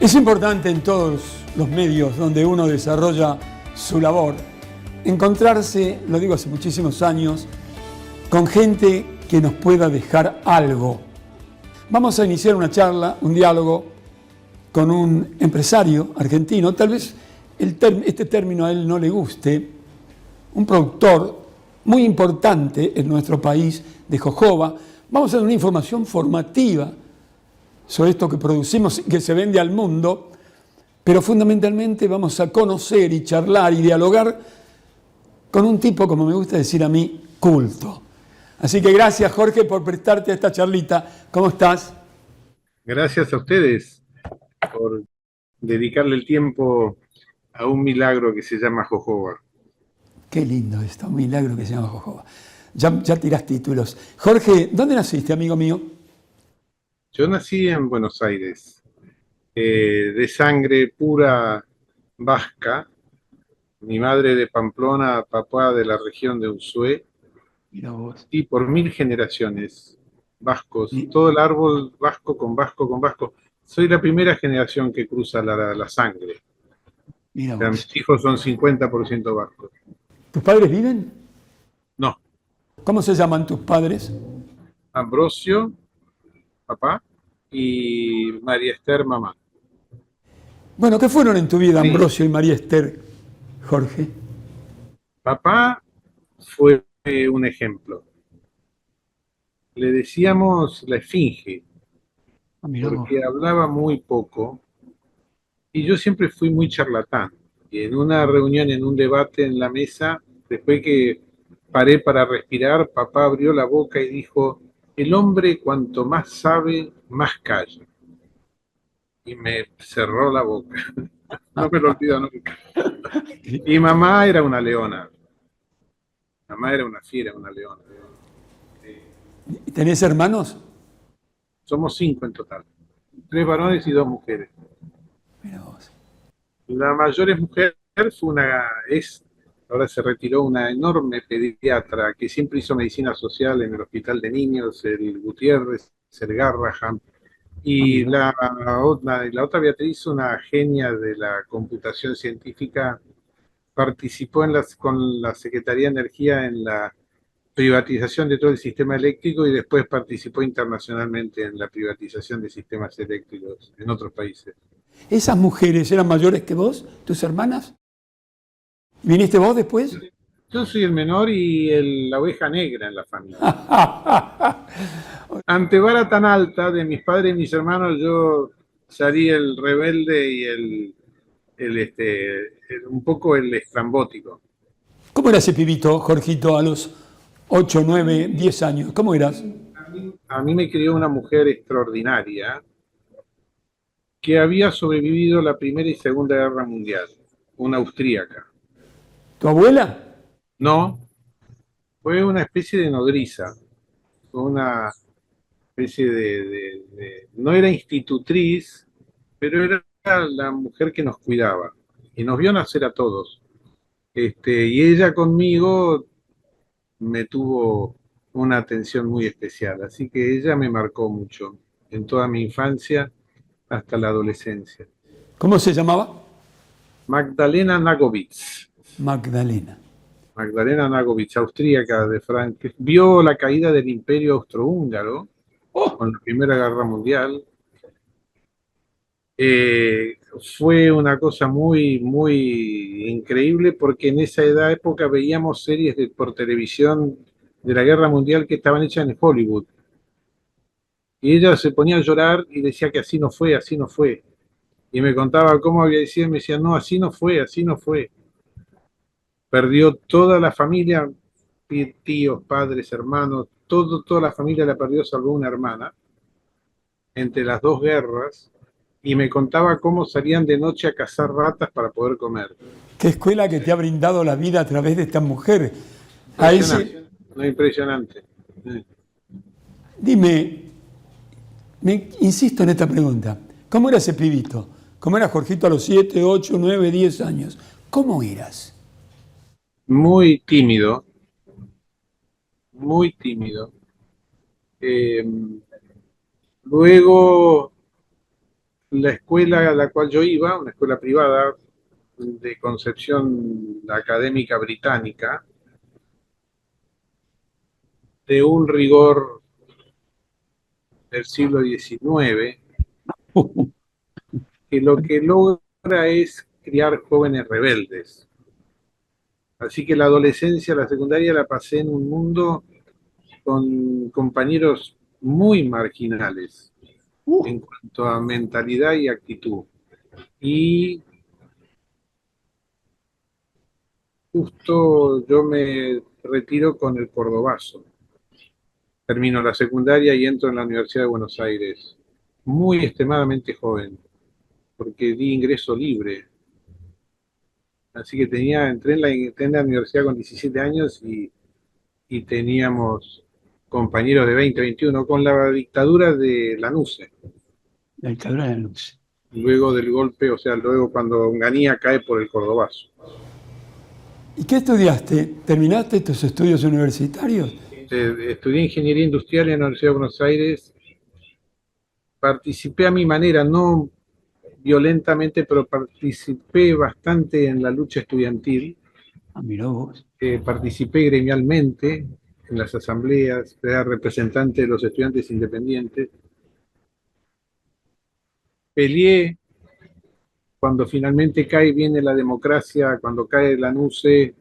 Es importante en todos los medios donde uno desarrolla su labor encontrarse, lo digo hace muchísimos años, con gente que nos pueda dejar algo. Vamos a iniciar una charla, un diálogo con un empresario argentino, tal vez este término a él no le guste, un productor muy importante en nuestro país de jojoba. Vamos a dar una información formativa sobre esto que producimos y que se vende al mundo, pero fundamentalmente vamos a conocer y charlar y dialogar con un tipo, como me gusta decir a mí, culto. Así que gracias, Jorge, por prestarte a esta charlita. ¿Cómo estás? Gracias a ustedes por dedicarle el tiempo a un milagro que se llama jojoba. Qué lindo esto, un milagro que se llama jojoba. Ya tirás títulos. Jorge, ¿dónde naciste, amigo mío? Yo nací en Buenos Aires, de sangre pura vasca. Mi madre de Pamplona, papá de la región de Ushué, Mira vos. y por 1000 generaciones vascos, Mi- todo el árbol vasco con vasco con vasco. Soy la primera generación que cruza la sangre. Mira O sea, vos. mis hijos son 50% vascos. ¿Tus padres viven? No, ¿Cómo se llaman tus padres? Ambrosio, papá, y María Esther, mamá. Bueno, ¿qué fueron en tu vida Sí. Ambrosio y María Esther, Jorge? Papá fue un ejemplo. Le decíamos la esfinge, Ah, mirá vos. porque hablaba muy poco y yo siempre fui muy charlatán. Y en una reunión, en un debate en la mesa, después que paré para respirar, papá abrió la boca y dijo, el hombre cuanto más sabe, más calla. Y me cerró la boca. No me lo olvido nunca. Y mamá era una leona. Mamá era una fiera, una leona. ¿Tenés hermanos? Somos 5 en total. 3 varones y 2 mujeres. Mira vos. La mayor es mujer, ahora se retiró, una enorme pediatra que siempre hizo medicina social en el Hospital de Niños, el Gutiérrez, el Garrahan. Ah, Y mirá. la otra Beatriz, una genia de la computación científica, participó con la Secretaría de Energía en la privatización de todo el sistema eléctrico y después participó internacionalmente en la privatización de sistemas eléctricos en otros países. ¿Esas mujeres eran mayores que vos, tus hermanas? ¿Viniste vos después? Yo soy el menor y la oveja negra en la familia. Ante vara tan alta de mis padres y mis hermanos, yo salí el rebelde y un poco el estrambótico. ¿Cómo era ese pibito, Jorgito, a los 8, 9, 10 años? ¿Cómo eras? A mí me crió una mujer extraordinaria que había sobrevivido la Primera y Segunda Guerra Mundial, una austríaca. ¿Tu abuela? No, fue una especie de nodriza, fue una especie no era institutriz, pero era la mujer que nos cuidaba y nos vio nacer a todos. Y ella conmigo me tuvo una atención muy especial, así que ella me marcó mucho en toda mi infancia hasta la adolescencia. ¿Cómo se llamaba? Magdalena Nagovitz. Magdalena. Magdalena Nagovitz, austríaca de Francia, vio la caída del Imperio Austrohúngaro ¡Oh! con la Primera Guerra Mundial. Fue una cosa muy, muy increíble porque en esa época veíamos series por televisión de la Guerra Mundial que estaban hechas en Hollywood. Y ella se ponía a llorar y decía que así no fue, así no fue. Y me contaba cómo había sido y me decía, no, así no fue, así no fue. Perdió toda la familia, tíos, padres, hermanos, toda la familia la perdió salvo una hermana entre las dos guerras y me contaba cómo salían de noche a cazar ratas para poder comer. Qué escuela que te ha brindado la vida a través de esta mujer. A ese, Impresionante, no impresionante. dime, insisto en esta pregunta. ¿Cómo era ese pibito? ¿Cómo era Jorgito a los 7, 8, 9, 10 años? ¿Cómo eras? Muy tímido, muy tímido. Eh, luego la escuela a la cual yo iba, una escuela privada de concepción académica británica, de un rigor del siglo XIX, que lo que logra es criar jóvenes rebeldes. Así que la adolescencia, la secundaria la pasé en un mundo con compañeros muy marginales en cuanto a mentalidad y actitud. Y justo yo me retiro con el Cordobazo. Termino la secundaria y entro en la Universidad de Buenos Aires, muy extremadamente joven, porque di ingreso libre. Así que entré en la universidad con 17 años y teníamos compañeros de 20, 21, con la dictadura de Lanusse. La dictadura de la luz. Luego del golpe, o sea, luego cuando Onganía cae por el Cordobazo. ¿Y qué estudiaste? ¿Terminaste tus estudios universitarios? Estudié ingeniería industrial en la Universidad de Buenos Aires. Participé a mi manera, no violentamente, pero participé bastante en la lucha estudiantil. Ah, mirá vos. Participé gremialmente en las asambleas, era representante de los estudiantes independientes. Peleé cuando finalmente cae, viene la democracia, cuando cae la NUCE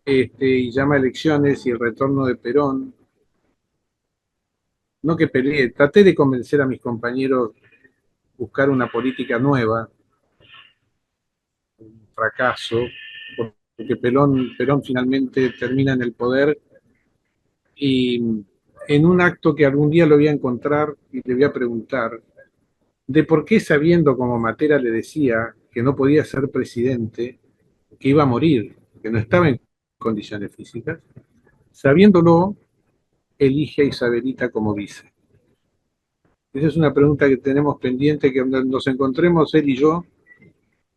y llama a elecciones y el retorno de Perón. No que peleé, traté de convencer a mis compañeros buscar una política nueva, un fracaso, porque Perón finalmente termina en el poder y en un acto que algún día lo voy a encontrar y le voy a preguntar de por qué, sabiendo, como Matera le decía, que no podía ser presidente, que iba a morir, que no estaba en condiciones físicas, sabiéndolo, elige a Isabelita como vice. Esa es una pregunta que tenemos pendiente, que cuando nos encontremos él y yo,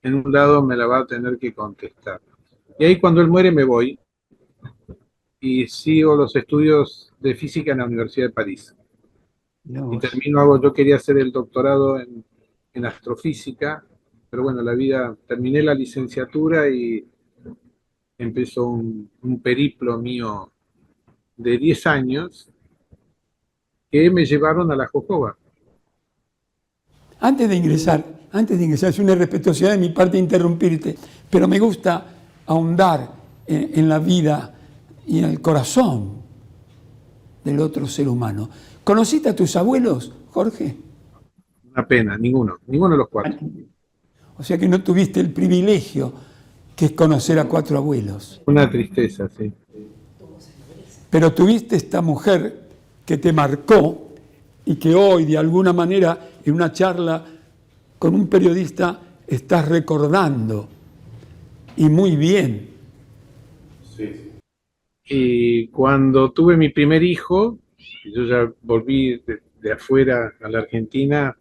en un lado me la va a tener que contestar. Y ahí cuando él muere me voy y sigo los estudios de física en la Universidad de París. Y yo quería hacer el doctorado en astrofísica, pero bueno, la vida, terminé la licenciatura y empezó un periplo mío de 10 años que me llevaron a la Jojoba. Antes de ingresar, es una irrespetuosidad de mi parte interrumpirte, pero me gusta ahondar en la vida y en el corazón del otro ser humano. ¿Conociste a tus abuelos, Jorge? Una pena, ninguno de los cuatro. O sea que no tuviste el privilegio que es conocer a 4 abuelos. Una tristeza, sí. Pero tuviste esta mujer que te marcó y que hoy, de alguna manera, en una charla con un periodista, estás recordando. Y muy bien. Sí. Y cuando tuve mi primer hijo, yo ya volví de afuera a la Argentina,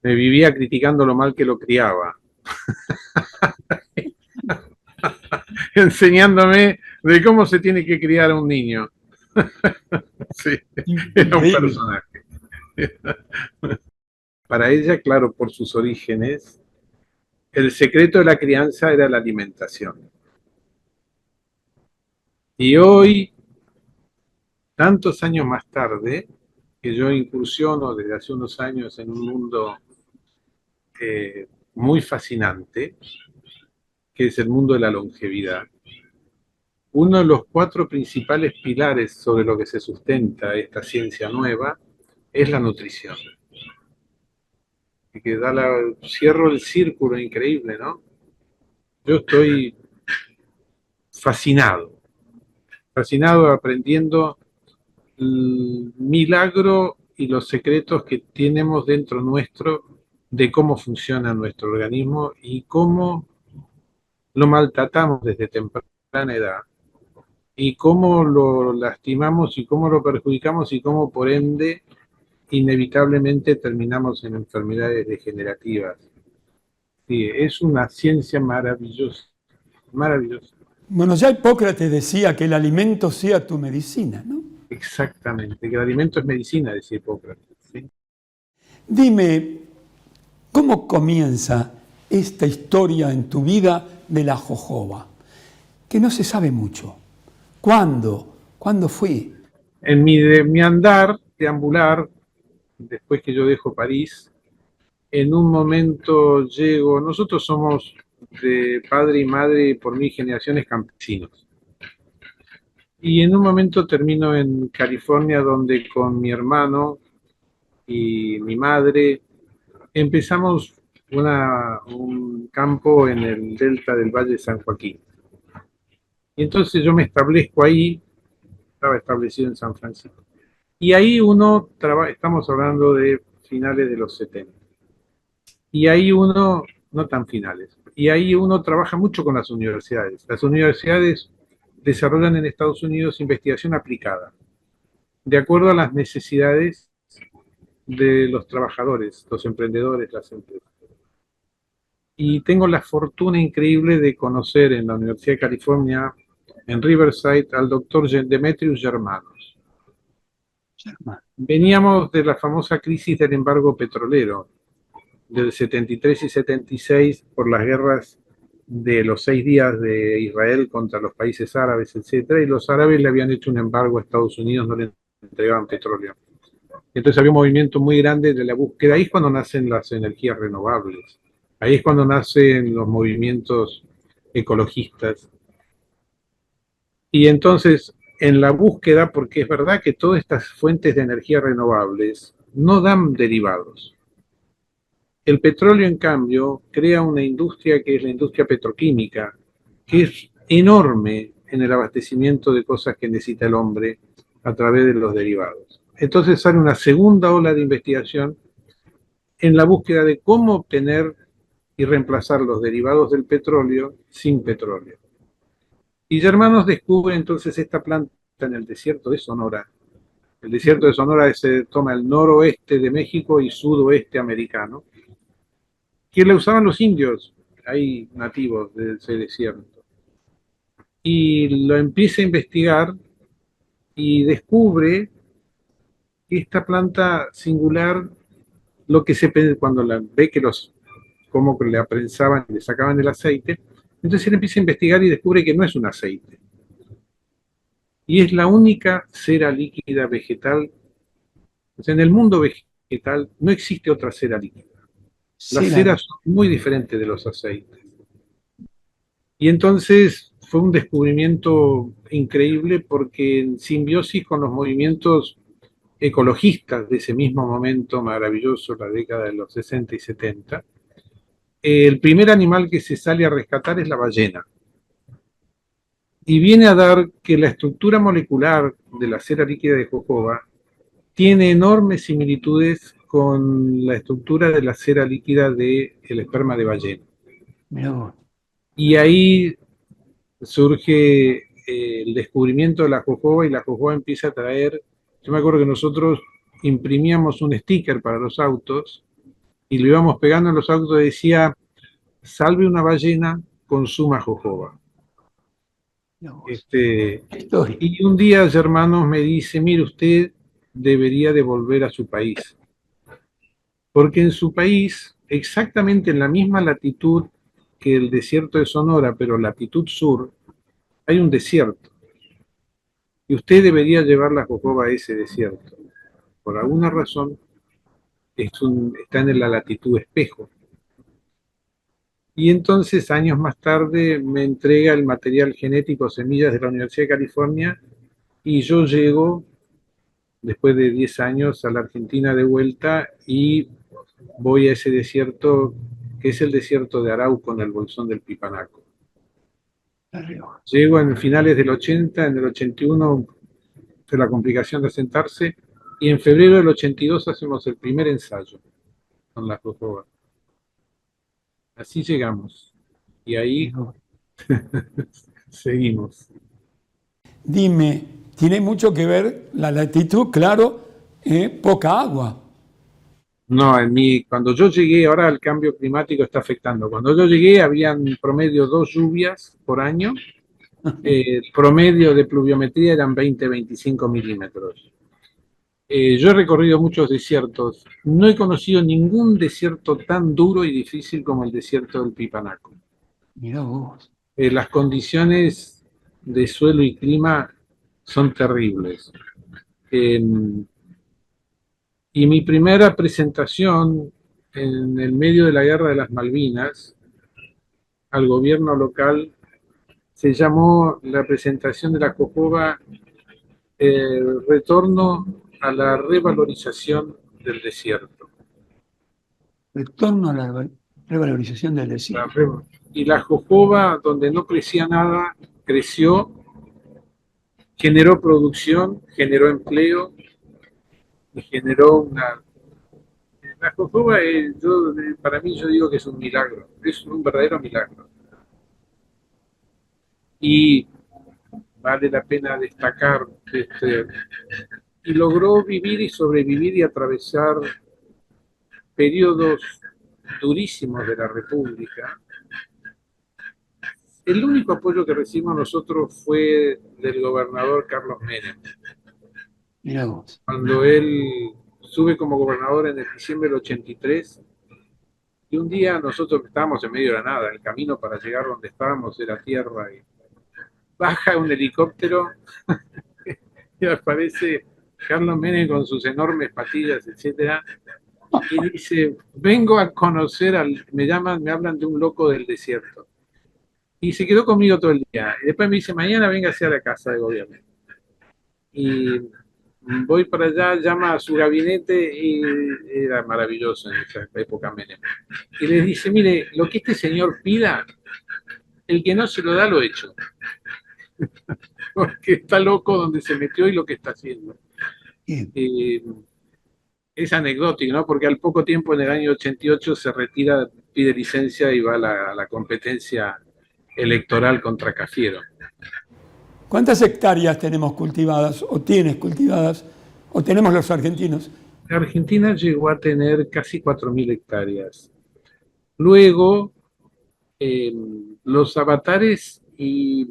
me vivía criticando lo mal que lo criaba. Enseñándome de cómo se tiene que criar a un niño. Sí, era un personaje. Para ella, claro, por sus orígenes, el secreto de la crianza era la alimentación. Y hoy, tantos años más tarde, que yo incursiono desde hace unos años en un mundo muy fascinante, que es el mundo de la longevidad. Uno de los 4 principales pilares sobre lo que se sustenta esta ciencia nueva es la nutrición. Y que cierro el círculo increíble, ¿no? Yo estoy fascinado aprendiendo el milagro y los secretos que tenemos dentro nuestro de cómo funciona nuestro organismo y cómo lo maltratamos desde temprana edad y cómo lo lastimamos y cómo lo perjudicamos y cómo por ende inevitablemente terminamos en enfermedades degenerativas. Sí, es una ciencia maravillosa, maravillosa. Bueno, ya Hipócrates decía que el alimento sea tu medicina, ¿no? Exactamente, que el alimento es medicina, decía Hipócrates. ¿Sí? Dime, ¿Cómo comienza esta historia en tu vida de la jojoba? Que no se sabe mucho. ¿Cuándo? ¿Cuándo fue? En mi andar, deambular, después que yo dejo París, en un momento llego, nosotros somos de padre y madre, por mi generaciones campesinos. Y en un momento termino en California, donde con mi hermano y mi madre empezamos un campo en el delta del Valle de San Joaquín. Y entonces yo me establezco ahí, estaba establecido en San Francisco. Y ahí uno trabaja, estamos hablando de finales de los 70. Y ahí uno, no tan finales, y ahí uno trabaja mucho con las universidades. Las universidades desarrollan en Estados Unidos investigación aplicada, de acuerdo a las necesidades de los trabajadores, los emprendedores, las empresas. Y tengo la fortuna increíble de conocer en la Universidad de California, en Riverside, al doctor Demetrius Germanos. Veníamos de la famosa crisis del embargo petrolero, del 73 y 76, por las guerras de los 6 días de Israel contra los países árabes, etcétera, y los árabes le habían hecho un embargo a Estados Unidos, no le entregaban petróleo. Entonces había un movimiento muy grande de la búsqueda. Ahí es cuando nacen las energías renovables. Ahí es cuando nacen los movimientos ecologistas. Y entonces, en la búsqueda, porque es verdad que todas estas fuentes de energía renovables no dan derivados. El petróleo, en cambio, crea una industria que es la industria petroquímica, que es enorme en el abastecimiento de cosas que necesita el hombre a través de los derivados. Entonces sale una segunda ola de investigación en la búsqueda de cómo obtener y reemplazar los derivados del petróleo sin petróleo. Y Germanos descubre entonces esta planta en el desierto de Sonora. El desierto de Sonora se toma el noroeste de México y sudoeste americano, que la usaban los indios, hay nativos de ese desierto. Y lo empieza a investigar y descubre que esta planta singular, lo que se cuando la ve que como que le aprensaban, le sacaban el aceite, entonces él empieza a investigar y descubre que no es un aceite. Y es la única cera líquida vegetal. O sea, en el mundo vegetal no existe otra cera líquida. Las ceras son muy diferentes de los aceites. Y entonces fue un descubrimiento increíble porque en simbiosis con los movimientos ecologistas de ese mismo momento maravilloso, la década de los 60 y 70, el primer animal que se sale a rescatar es la ballena. Y viene a dar que la estructura molecular de la cera líquida de jojoba tiene enormes similitudes con la estructura de la cera líquida del esperma de ballena. Y ahí surge el descubrimiento de la jojoba y la jojoba empieza a traer. Yo me acuerdo que nosotros imprimíamos un sticker para los autos y lo íbamos pegando en los autos y decía: salve una ballena, consuma jojoba. Y un día Germanos me dice: mire, usted debería de volver a su país, porque en su país, exactamente en la misma latitud que el desierto de Sonora, pero latitud sur, hay un desierto, y usted debería llevar la jojoba a ese desierto. Por alguna razón está en la latitud espejo. Y entonces, años más tarde, me entrega el material genético Semillas de la Universidad de California, y yo llego, después de 10 años, a la Argentina de vuelta, y voy a ese desierto, que es el desierto de Arauco, en el Bolsón del Pipanaco. Llego en finales del 80, en el 81 fue la complicación de asentarse, y en febrero del 82 hacemos el primer ensayo con la jojoba. Así llegamos, y ahí seguimos. Dime, tiene mucho que ver la latitud, claro, poca agua. No, cuando yo llegué, ahora el cambio climático está afectando. Cuando yo llegué habían promedio 2 lluvias por año. El promedio de pluviometría eran 20-25 milímetros. Yo he recorrido muchos desiertos. No he conocido ningún desierto tan duro y difícil como el desierto del Pipanaco. Mirá vos. Las condiciones de suelo y clima son terribles. Eh, y mi primera presentación en el medio de la Guerra de las Malvinas al gobierno local se llamó la presentación de la Jojoba Retorno a la revalorización del desierto. Retorno a la revalorización del desierto. Y la jojoba, donde no crecía nada, creció, generó producción, generó empleo y generó una... La jojoba, para mí, yo digo que es un milagro, es un verdadero milagro. Y vale la pena destacar, y logró vivir y sobrevivir y atravesar periodos durísimos de la República. El único apoyo que recibimos nosotros fue del gobernador Carlos Menem. Mirá vos. Cuando él sube como gobernador en el diciembre del 83, y un día nosotros estábamos en medio de la nada, el camino para llegar donde estábamos era tierra, y baja un helicóptero y aparece Carlos Menem con sus enormes patillas, etcétera, y dice, vengo a conocer me hablan de un loco del desierto. Y se quedó conmigo todo el día. Y después me dice, mañana venga a la casa de gobierno. Y voy para allá, llama a su gabinete y era maravilloso en esa época Menem. Y les dice, mire, lo que este señor pida, el que no se lo da lo echo. Porque está loco donde se metió y lo que está haciendo. Es anecdótico, ¿no? Porque al poco tiempo, en el año 88, se retira, pide licencia y va a la competencia electoral contra Cafiero. ¿Cuántas hectáreas tenemos cultivadas o tienes cultivadas o tenemos los argentinos? Argentina llegó a tener casi 4.000 hectáreas. Luego, los avatares y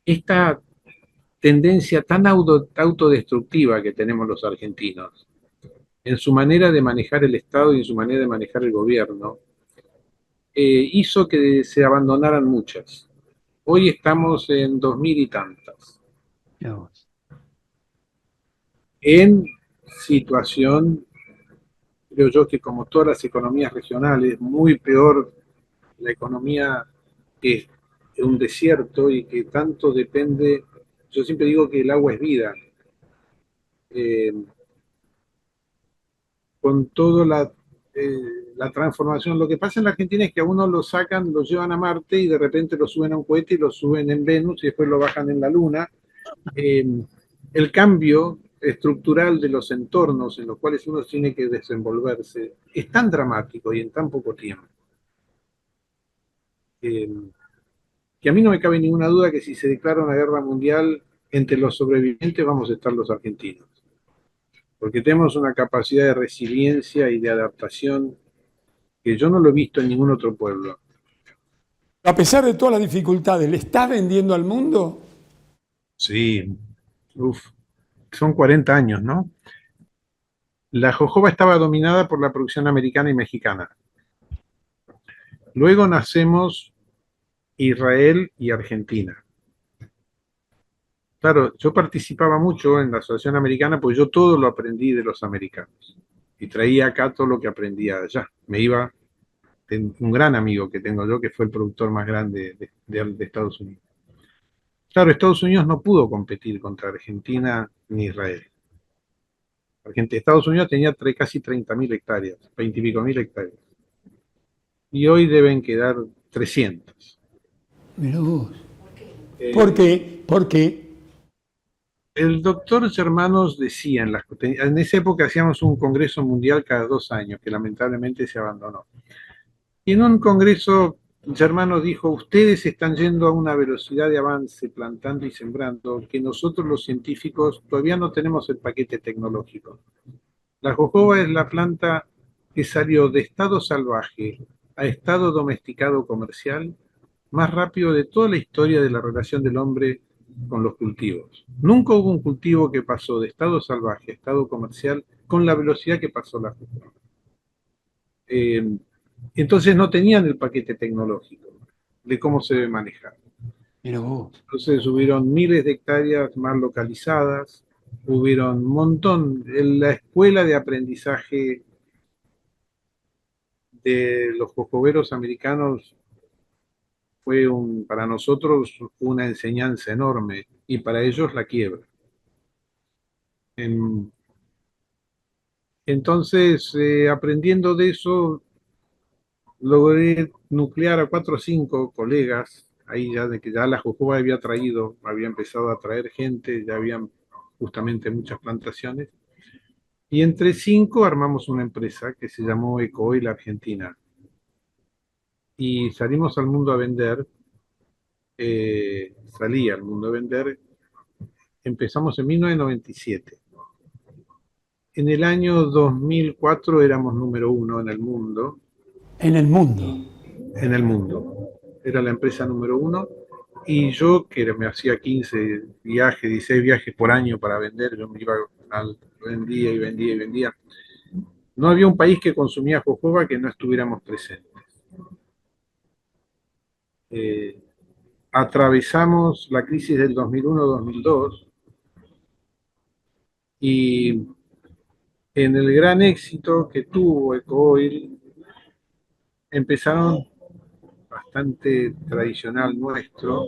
esta tendencia tan autodestructiva que tenemos los argentinos en su manera de manejar el Estado y en su manera de manejar el gobierno, hizo que se abandonaran muchas. Hoy estamos en 2.000 y tantas. En situación, creo yo, que como todas las economías regionales, muy peor la economía que es un desierto y que tanto depende, yo siempre digo que el agua es vida. Con toda la transformación, lo que pasa en la Argentina es que a uno lo sacan, lo llevan a Marte y de repente lo suben a un cohete y lo suben en Venus y después lo bajan en la Luna. El cambio estructural de los entornos en los cuales uno tiene que desenvolverse es tan dramático y en tan poco tiempo que a mí no me cabe ninguna duda que si se declara una guerra mundial, entre los sobrevivientes vamos a estar los argentinos, porque tenemos una capacidad de resiliencia y de adaptación que yo no lo he visto en ningún otro pueblo. A pesar de todas las dificultades, ¿le estás vendiendo al mundo? Sí, son 40 años, ¿no? La jojoba estaba dominada por la producción americana y mexicana. Luego nacemos Israel y Argentina. Claro, yo participaba mucho en la Asociación Americana, pues yo todo lo aprendí de los americanos. Y traía acá todo lo que aprendía allá. Me iba, un gran amigo que tengo yo, que fue el productor más grande de Estados Unidos. Claro, Estados Unidos no pudo competir contra Argentina ni Israel. Estados Unidos tenía casi 30.000 hectáreas, 20 y pico mil hectáreas. Y hoy deben quedar 300. Mirá vos. ¿Por qué? ¿Por qué? El doctor Germanos decía, en esa época hacíamos un congreso mundial cada 2 años, que lamentablemente se abandonó. Y en un congreso, Germanos dijo, ustedes están yendo a una velocidad de avance, plantando y sembrando, que nosotros los científicos todavía no tenemos el paquete tecnológico. La jojoba es la planta que salió de estado salvaje a estado domesticado comercial más rápido de toda la historia de la relación del hombre con los cultivos. Nunca hubo un cultivo que pasó de estado salvaje a estado comercial con la velocidad que pasó la jojoba. Entonces no tenían el paquete tecnológico de cómo se debe manejar. Pero vos. Entonces hubieron miles de hectáreas más localizadas, hubieron un montón. La escuela de aprendizaje de los jojoberos americanos fue para nosotros una enseñanza enorme y para ellos la quiebra. Entonces, aprendiendo de eso, logré nuclear a 4 o 5 colegas, ahí ya de que ya la jojoba había empezado a traer gente, ya habían justamente muchas plantaciones, y entre 5 armamos una empresa que se llamó Ecooil Argentina, y salimos al mundo a vender, salí al mundo a vender, empezamos en 1997. En el año 2004 éramos número 1 en el mundo. En el mundo. En el mundo. Era la empresa número 1 y yo, que me hacía 15 viajes, 16 viajes por año para vender, yo me iba vendía y vendía y vendía. No había un país que consumía jojoba que no estuviéramos presentes. Atravesamos la crisis del 2001-2002 y en el gran éxito que tuvo Ecooil empezaron bastante tradicional nuestro.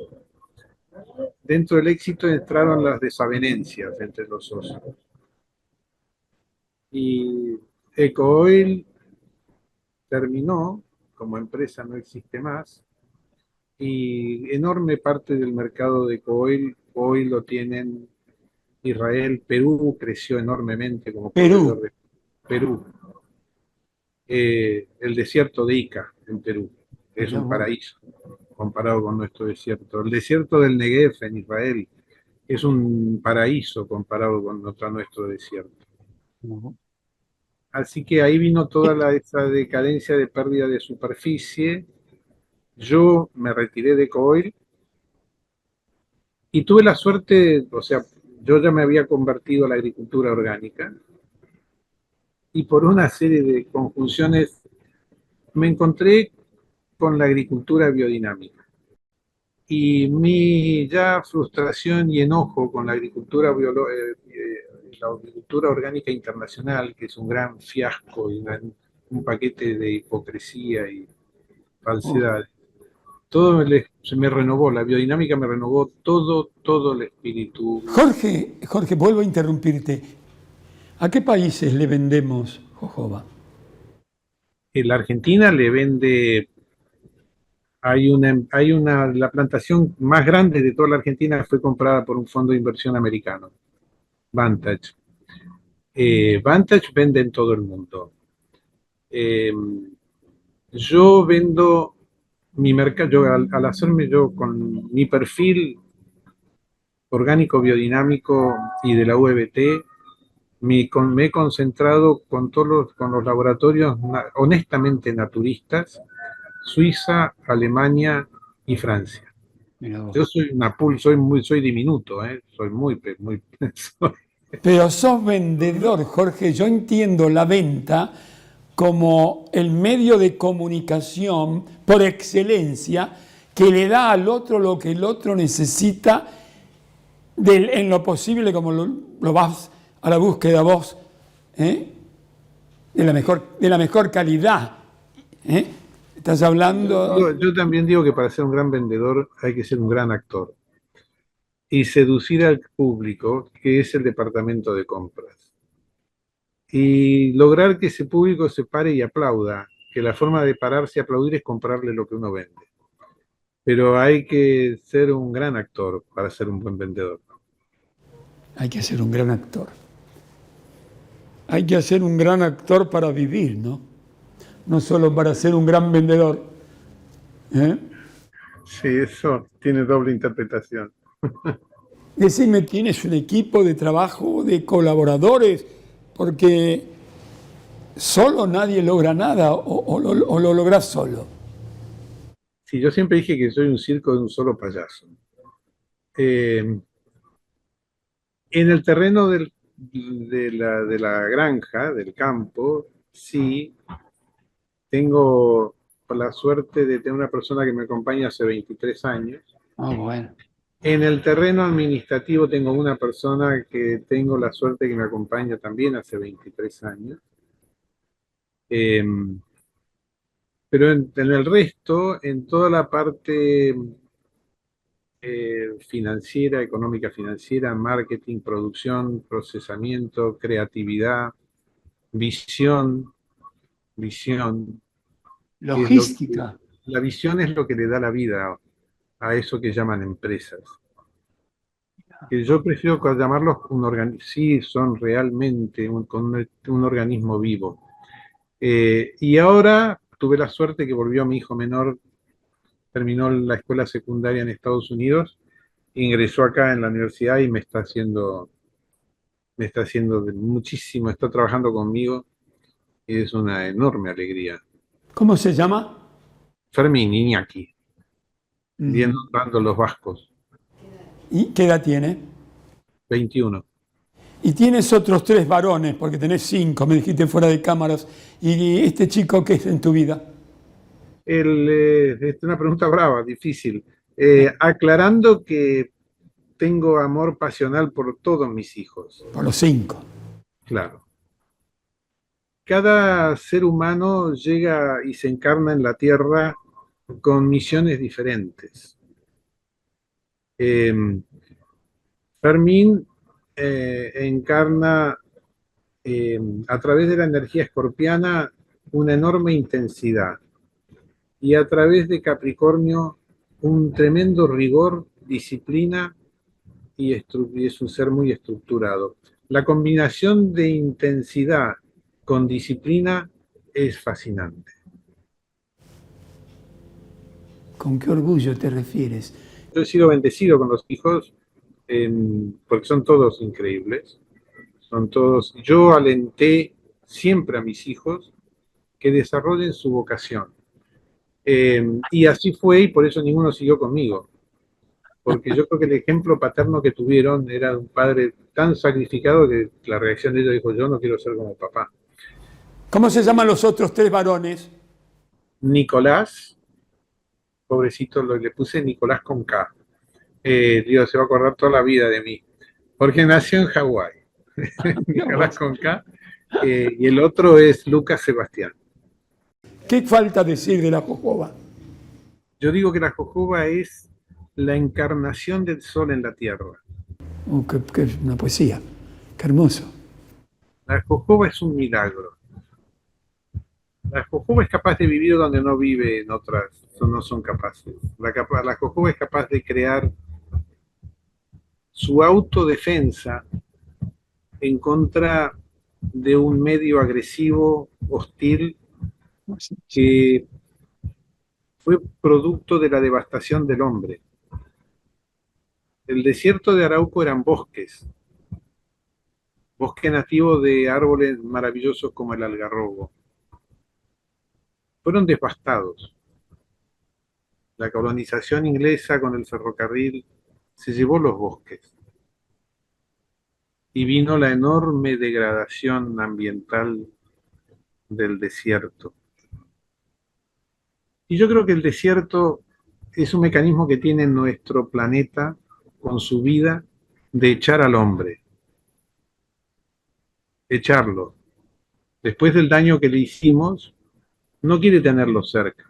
Dentro del éxito entraron las desavenencias entre los socios. Y Ecooil terminó, como empresa no existe más, y enorme parte del mercado de Ecooil hoy lo tienen Israel. Perú creció enormemente como proveedor de Perú. El desierto de Ica en Perú es un paraíso comparado con nuestro desierto. El desierto del Negev en Israel es un paraíso comparado con nuestro desierto. Así que ahí vino toda esa decadencia de pérdida de superficie. Yo me retiré de Ecooil y tuve la suerte, o sea, yo ya me había convertido a la agricultura orgánica y por una serie de conjunciones me encontré con la agricultura biodinámica. Y mi ya frustración y enojo con la agricultura orgánica internacional, que es un gran fiasco y un paquete de hipocresía y falsedad, se me renovó, la biodinámica me renovó todo el espíritu. Jorge, vuelvo a interrumpirte. ¿A qué países le vendemos jojoba? La Argentina le vende, la plantación más grande de toda la Argentina fue comprada por un fondo de inversión americano, Vantage. Vantage vende en todo el mundo. Yo vendo mi mercado, al hacerme yo con mi perfil orgánico biodinámico y de la UEBT, me he concentrado con los laboratorios honestamente naturistas, Suiza, Alemania y Francia. Yo soy diminuto, soy muy Pero sos vendedor, Jorge. Yo entiendo la venta como el medio de comunicación por excelencia que le da al otro lo que el otro necesita en lo posible, como lo vas a la búsqueda vos, de la mejor calidad. Estás hablando... Yo también digo que para ser un gran vendedor hay que ser un gran actor y seducir al público, que es el departamento de compras, y lograr que ese público se pare y aplauda, que la forma de pararse y aplaudir es comprarle lo que uno vende. Pero hay que ser un gran actor para ser un buen vendedor. Hay que ser un gran actor. Hay que ser un gran actor para vivir, ¿no? No solo para ser un gran vendedor. Sí, eso tiene doble interpretación. Decime, ¿tienes un equipo de trabajo, de colaboradores? Porque solo nadie logra nada, o lo logras solo. Sí, yo siempre dije que soy un circo de un solo payaso. Eh, en el terreno de la granja, del campo, sí, tengo la suerte de tener una persona que me acompaña hace 23 años. Ah, bueno. En el terreno administrativo tengo una persona que tengo la suerte que me acompaña también hace 23 años. Eh, pero en el resto, en toda la parte financiera, económica financiera, marketing, producción, procesamiento, creatividad, visión, visión, que es lo que, Logística. la visión es lo que le da la vida a eso que llaman empresas. Que yo prefiero llamarlos un organismo, sí, son realmente un organismo vivo. Y ahora tuve la suerte que volvió mi hijo menor, terminó la escuela secundaria en Estados Unidos, ingresó acá en la universidad y me está haciendo muchísimo, está trabajando conmigo y es una enorme alegría. ¿Cómo se llama? Fermín, Iñaki, bien Mm. dando los vascos, ¿Y qué edad tiene? 21. Y tienes otros tres varones, porque tenés cinco, me dijiste fuera de cámaras. ¿Y este chico qué es en tu vida? Es una pregunta brava, difícil. Aclarando que tengo amor pasional por todos mis hijos, Por los cinco. claro. Cada ser humano llega y se encarna en la Tierra con misiones diferentes. Eh, Fermín encarna a través de la energía escorpiana una enorme intensidad y a través de Capricornio un tremendo rigor, disciplina y es un ser muy estructurado. La combinación de intensidad con disciplina es fascinante. ¿Con qué orgullo te refieres? Yo he sido bendecido con los hijos porque son todos increíbles. Son todos. Yo alenté siempre a mis hijos que desarrollen su vocación. Y así fue y por eso ninguno siguió conmigo. Porque yo creo que el ejemplo paterno que tuvieron era un padre tan sacrificado que la reacción de ellos dijo, yo no quiero ser como papá. ¿Cómo se llaman los otros tres varones? Nicolás, pobrecito, le puse Nicolás con K. Dios, se va a acordar toda la vida de mí. Porque nació en Hawái. Nicolás con K. Y el otro es Lucas Sebastián. ¿Qué falta decir de la jojoba? Yo digo que la jojoba es la encarnación del sol en la tierra. Qué una poesía. Qué hermoso. La jojoba es un milagro. La jojoba es capaz de vivir donde no viven otras, no son capaces. La jojoba es capaz de crear su autodefensa en contra de un medio agresivo, hostil, que fue producto de la devastación del hombre. El desierto de Arauco eran bosques, bosque nativo de árboles maravillosos como el algarrobo. Fueron devastados. La colonización inglesa con el ferrocarril se llevó los bosques y vino la enorme degradación ambiental del desierto. Y yo creo que el desierto es un mecanismo que tiene nuestro planeta con su vida de echar al hombre, echarlo. Después del daño que le hicimos, no quiere tenerlo cerca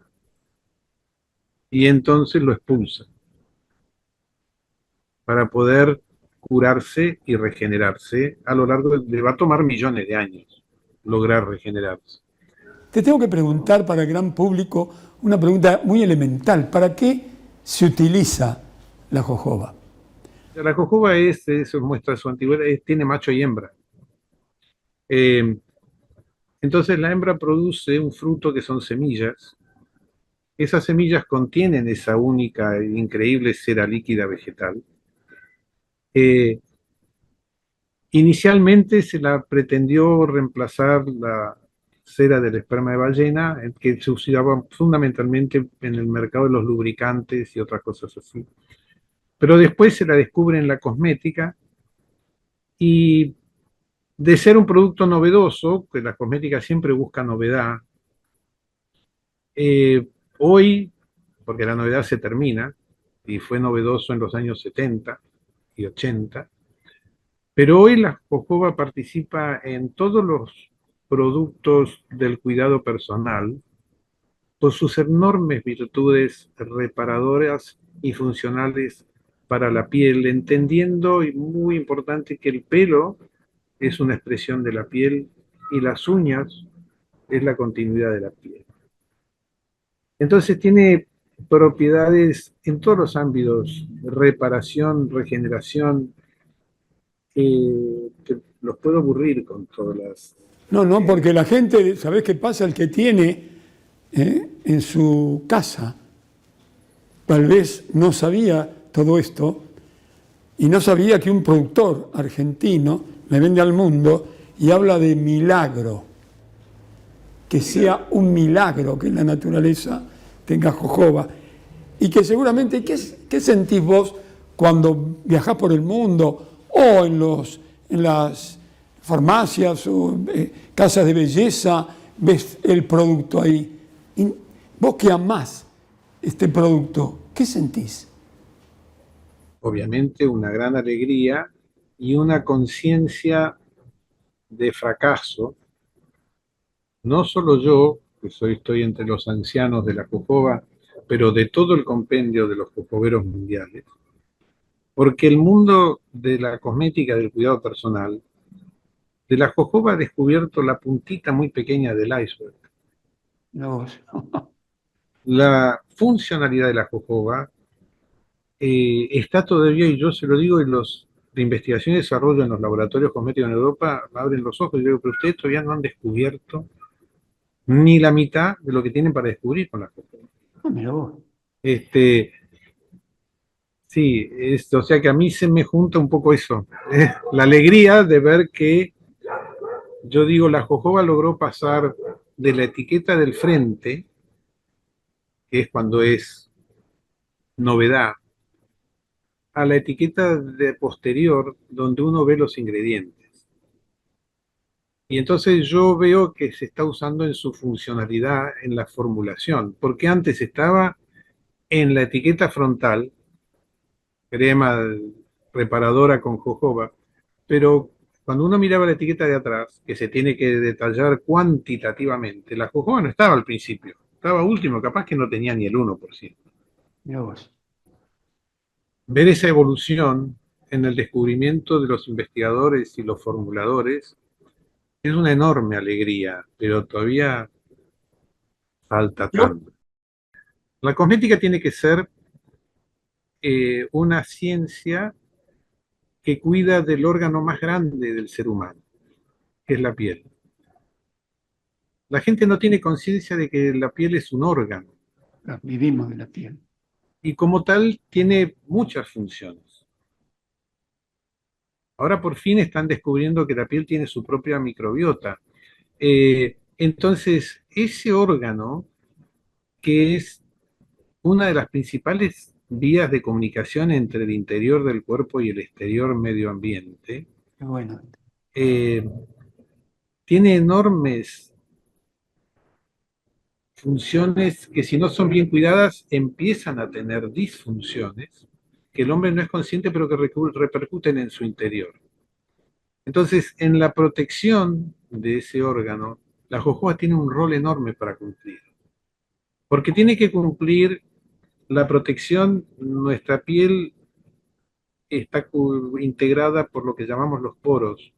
y entonces lo expulsa para poder curarse y regenerarse a lo largo de, le va a tomar millones de años lograr regenerarse. Te tengo que preguntar para el gran público una pregunta muy elemental. ¿Para qué se utiliza la jojoba? La jojoba eso muestra su antigüedad, tiene macho y hembra. Eh, entonces la hembra produce un fruto que son semillas. Esas semillas contienen esa única e increíble cera líquida vegetal. Eh, Inicialmente se la pretendió reemplazar la cera del esperma de ballena, que se usaba fundamentalmente en el mercado de los lubricantes y otras cosas así. pero después se la descubre en la cosmética y de ser un producto novedoso, que la cosmética siempre busca novedad, hoy, porque la novedad se termina, y fue novedoso en los años 70 y 80, pero hoy la jojoba participa en todos los productos del cuidado personal por sus enormes virtudes reparadoras y funcionales para la piel, entendiendo, y muy importante, que el pelo es una expresión de la piel y las uñas es la continuidad de la piel. Entonces tiene propiedades en todos los ámbitos, reparación, regeneración, que los puedo aburrir con todas las... No, no, porque la gente, ¿sabés qué pasa? El que tiene en su casa, tal vez no sabía todo esto y no sabía que un productor argentino le vende al mundo y habla de milagro, que sea un milagro que la naturaleza tenga jojoba. Y que seguramente, ¿qué sentís vos cuando viajás por el mundo o en las farmacias o casas de belleza, ves el producto ahí? Y vos que amás este producto, ¿qué sentís? Obviamente una gran alegría y una conciencia de fracaso, no solo yo, que estoy entre los ancianos de la jojoba, pero de todo el compendio de los jojoberos mundiales, porque el mundo de la cosmética, del cuidado personal, de la jojoba ha descubierto la puntita muy pequeña del iceberg. No, La funcionalidad de la jojoba está todavía, y yo se lo digo, en los de investigación y desarrollo en los laboratorios cosméticos en Europa, abren los ojos y digo, pero ustedes todavía no han descubierto ni la mitad de lo que tienen para descubrir con la jojoba. mira vos. Este, sí, o sea que a mí se me junta un poco eso, la alegría de ver que, yo digo, la jojoba logró pasar de la etiqueta del frente, que es cuando es novedad, a la etiqueta de posterior, donde uno ve los ingredientes. Y entonces yo veo que se está usando en su funcionalidad, en la formulación, porque antes estaba en la etiqueta frontal, crema reparadora con jojoba, pero cuando uno miraba la etiqueta de atrás, que se tiene que detallar cuantitativamente, la jojoba no estaba al principio, estaba último, capaz que no tenía ni el 1%. Mira vos. Ver esa evolución en el descubrimiento de los investigadores y los formuladores es una enorme alegría, pero todavía falta Yo, tanto. La cosmética tiene que ser una ciencia que cuida del órgano más grande del ser humano, que es la piel. La gente no tiene conciencia de que la piel es un órgano vivimos de la piel. y como tal tiene muchas funciones. Ahora por fin están descubriendo que la piel tiene su propia microbiota. Entonces, ese órgano, que es una de las principales vías de comunicación entre el interior del cuerpo y el exterior medio ambiente, Qué bueno. eh, tiene enormes funciones que, si no son bien cuidadas, empiezan a tener disfunciones que el hombre no es consciente, pero que repercuten en su interior. Entonces, en la protección de ese órgano, la jojoba tiene un rol enorme para cumplir, porque tiene que cumplir la protección. Nuestra piel está integrada por lo que llamamos los poros.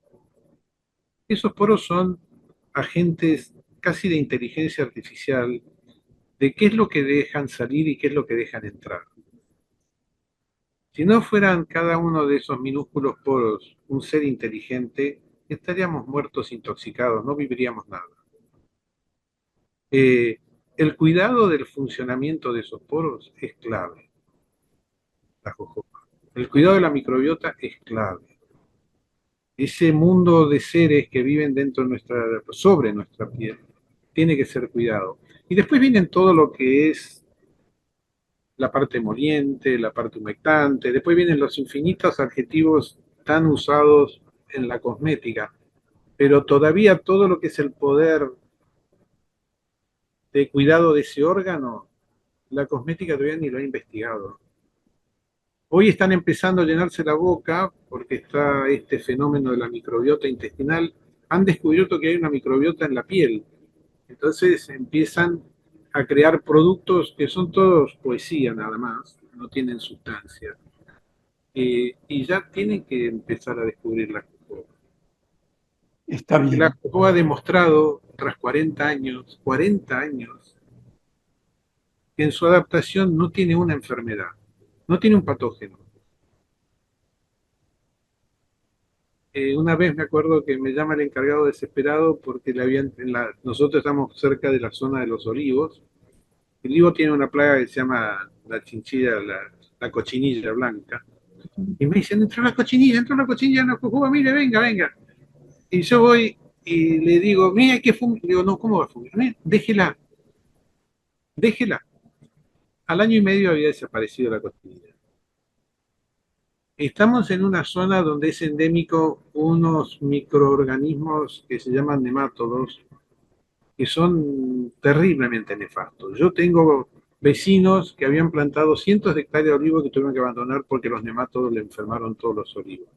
Esos poros son agentes casi de inteligencia artificial de qué es lo que dejan salir y qué es lo que dejan entrar. Si no fueran cada uno de esos minúsculos poros un ser inteligente, estaríamos muertos, intoxicados, no viviríamos nada. Eh, el cuidado del funcionamiento de esos poros es clave, la jojoba. El cuidado de la microbiota es clave. Ese mundo de seres que viven dentro de sobre nuestra piel, tiene que ser cuidado. Y después vienen todo lo que es la parte emoliente, la parte humectante. Después vienen los infinitos adjetivos tan usados en la cosmética, pero todavía todo lo que es el poder de cuidado de ese órgano, la cosmética todavía ni lo ha investigado. Hoy están empezando a llenarse la boca porque está este fenómeno de la microbiota intestinal. Han descubierto que hay una microbiota en la piel. Entonces empiezan a crear productos que son todos poesía nada más, no tienen sustancia. Y ya tienen que empezar a descubrir la jojoba. Está Porque la bien. jojoba ha demostrado, tras 40 años, que en su adaptación no tiene una enfermedad, no tiene un patógeno. Una vez me acuerdo que me llama el encargado desesperado porque nosotros estamos cerca de la zona de los olivos. El olivo tiene una plaga que se llama la chinchilla, la cochinilla blanca. Y me dicen, entró la cochinilla en la jojoba, mire, venga, venga. Y yo voy y le digo, mira, hay que fumar. Le digo, no, ¿cómo va a fumar? Déjela, déjela. Al año y medio había desaparecido la cochinilla. Estamos en una zona donde es endémico unos microorganismos que se llaman nemátodos, que son terriblemente nefastos. Yo tengo vecinos que habían plantado cientos de hectáreas de olivos que tuvieron que abandonar porque los nemátodos le enfermaron todos los olivos.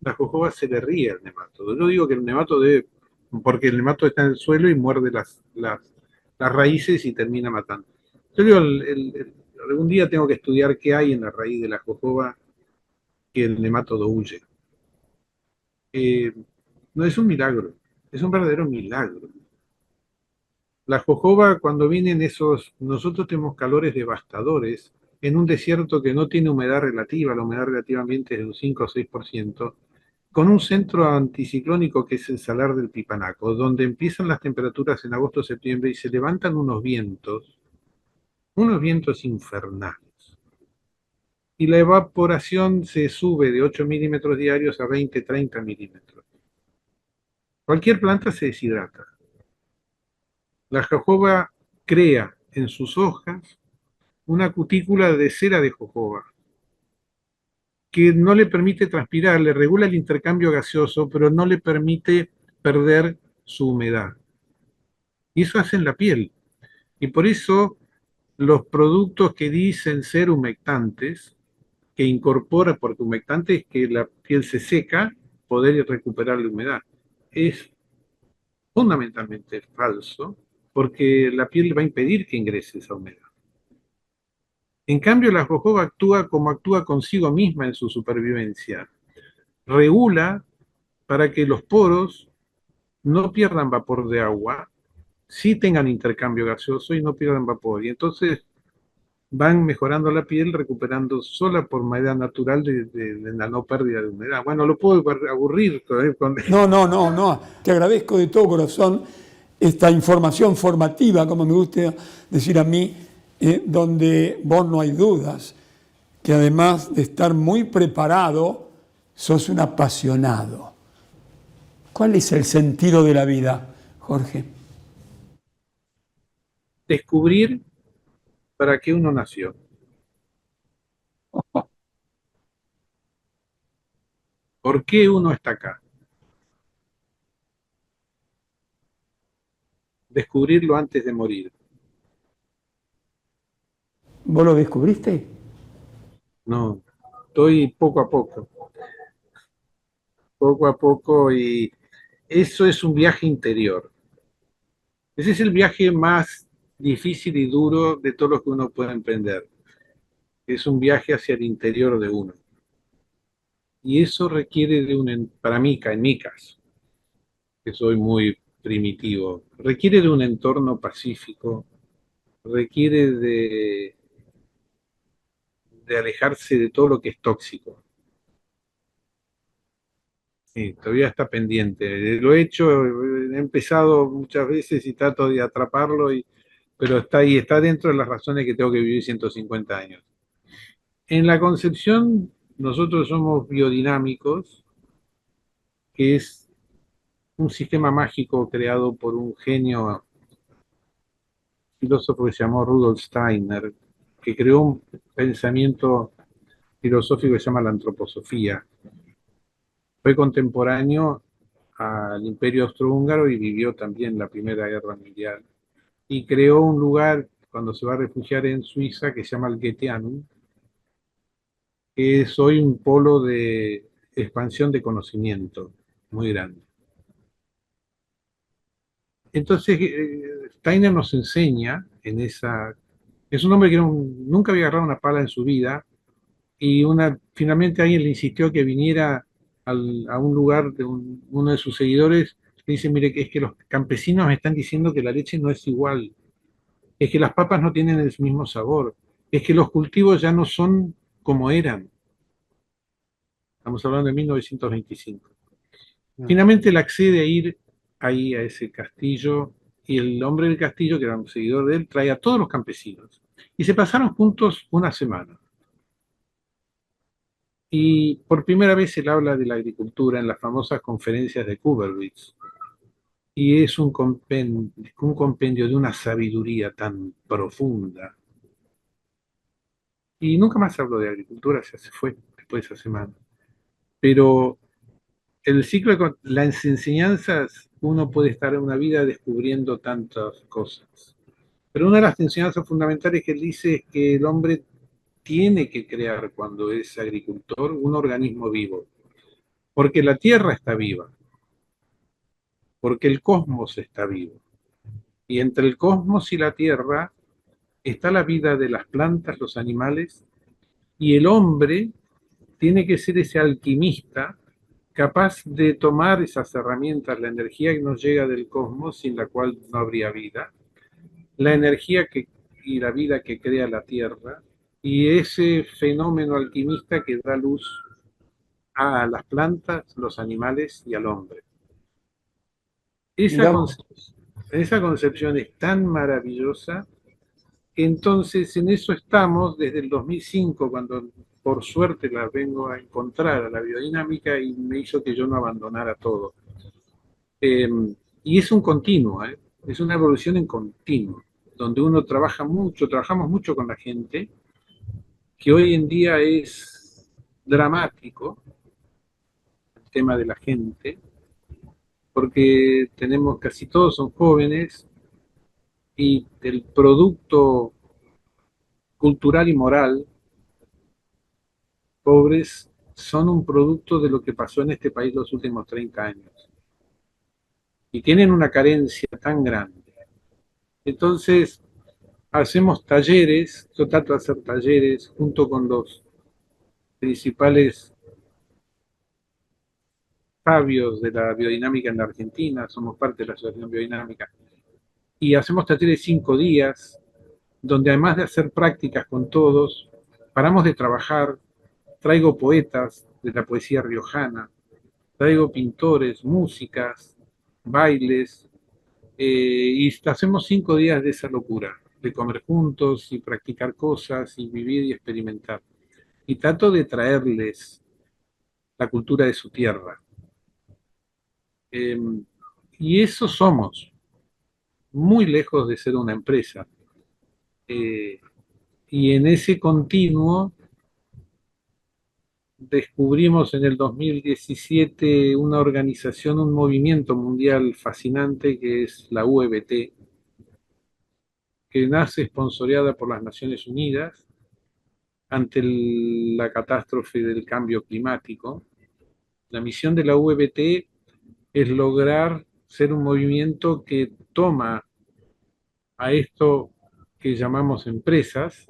La jojoba se le ríe al nemátodo. Yo digo que el nemátodo debe, porque el nemátodo está en el suelo y muerde las raíces y termina matando. Yo digo, algún día tengo que estudiar qué hay en la raíz de la jojoba que el nemátodo huye. Eh, no es un milagro, es un verdadero milagro. La jojoba, cuando vienen nosotros tenemos calores devastadores en un desierto que no tiene humedad relativa, la humedad relativa ambiente es de un 5 o 6%, con un centro anticiclónico que es el Salar del Pipanaco, donde empiezan las temperaturas en agosto-septiembre y se levantan unos vientos infernales. Y la evaporación se sube de 8 milímetros diarios a 20, 30 milímetros. Cualquier planta se deshidrata. La jojoba crea en sus hojas una cutícula de cera de jojoba que no le permite transpirar, le regula el intercambio gaseoso, pero no le permite perder su humedad. Y eso hace en la piel. Y por eso los productos que dicen ser humectantes, que incorporan, porque humectante es que la piel se seca, poder recuperar la humedad. Es fundamentalmente falso, porque la piel va a impedir que ingrese esa humedad. En cambio, la jojoba actúa como actúa consigo misma en su supervivencia. Regula para que los poros no pierdan vapor de agua, sí tengan intercambio gaseoso y no pierdan vapor. Y entonces van mejorando la piel, recuperando sola por manera natural de la no pérdida de humedad. Bueno, lo puedo aburrir con No, no, no, no. Te agradezco de todo corazón esta información formativa, como me gusta decir a mí, donde vos no hay dudas, que además de estar muy preparado, sos un apasionado. ¿Cuál es el sentido de la vida, Jorge? descubrir para qué uno nació. ¿Por qué uno está acá? Descubrirlo antes de morir. ¿Vos lo descubriste? No, estoy poco a poco y eso es un viaje interior. Ese es el viaje más difícil y duro de todos los que uno puede emprender. Es un viaje hacia el interior de uno. Y eso requiere para mí, en mi caso, que soy muy primitivo, requiere de un entorno pacífico, requiere de alejarse de todo lo que es tóxico. Sí, todavía está pendiente. Lo he hecho, he empezado muchas veces y trato de atraparlo, pero está ahí, está dentro de las razones que tengo que vivir 150 años. En la concepción, nosotros somos biodinámicos, que es un sistema mágico creado por un genio filósofo que se llamó Rudolf Steiner, que creó un pensamiento filosófico que se llama la antroposofía. Fue contemporáneo al Imperio Austrohúngaro y vivió también la Primera Guerra Mundial. Y creó un lugar, cuando se va a refugiar en Suiza, que se llama el Goetheanum, que es hoy un polo de expansión de conocimiento muy grande. Entonces, Steiner nos enseña en esa... Es un hombre que nunca había agarrado una pala en su vida y finalmente alguien le insistió que viniera a un lugar de uno de sus seguidores. Le dice, mire, es que los campesinos me están diciendo que la leche no es igual, es que las papas no tienen el mismo sabor, es que los cultivos ya no son como eran. Estamos hablando de 1925. Finalmente él accede a ir ahí a ese castillo y el hombre del castillo, que era un seguidor de él, trae a todos los campesinos. Y se pasaron juntos una semana. Y por primera vez él habla de la agricultura en las famosas conferencias de Kuberwitz. Y es un compendio de una sabiduría tan profunda. Y nunca más habló de agricultura, se fue después de esa semana. Pero el ciclo de las enseñanzas, uno puede estar en una vida descubriendo tantas cosas. Pero una de las enseñanzas fundamentales que él dice es que el hombre tiene que crear, cuando es agricultor, un organismo vivo. Porque la tierra está viva. Porque el cosmos está vivo. Y entre el cosmos y la tierra está la vida de las plantas, los animales, y el hombre tiene que ser ese alquimista capaz de tomar esas herramientas, la energía que nos llega del cosmos, sin la cual no habría vida, la energía y la vida que crea la Tierra, y ese fenómeno alquimista que da luz a las plantas, los animales y al hombre. Esa concepción es tan maravillosa que entonces en eso estamos desde el 2005, cuando por suerte la vengo a encontrar a la biodinámica y me hizo que yo no abandonara todo. Y es un continuo, es una evolución en continuo, donde uno trabajamos mucho con la gente, que hoy en día es dramático el tema de la gente, porque casi todos son jóvenes y el producto cultural y moral, pobres, son un producto de lo que pasó en este país los últimos 30 años. Y tienen una carencia tan grande. Entonces, hacemos talleres, yo trato de hacer talleres junto con los principales sabios de la biodinámica en la Argentina, somos parte de la Asociación Biodinámica, y hacemos talleres de 5 días, donde además de hacer prácticas con todos, paramos de trabajar, traigo poetas de la poesía riojana, traigo pintores, músicas, bailes, y hacemos 5 días de esa locura, de comer juntos y practicar cosas y vivir y experimentar. Y trato de traerles la cultura de su tierra. Y eso somos, muy lejos de ser una empresa. Y en ese continuo descubrimos en el 2017 una organización, un movimiento mundial fascinante que es la UEBT, que nace sponsoreada por las Naciones Unidas ante la catástrofe del cambio climático. La misión de la UEBT es lograr ser un movimiento que toma a esto que llamamos empresas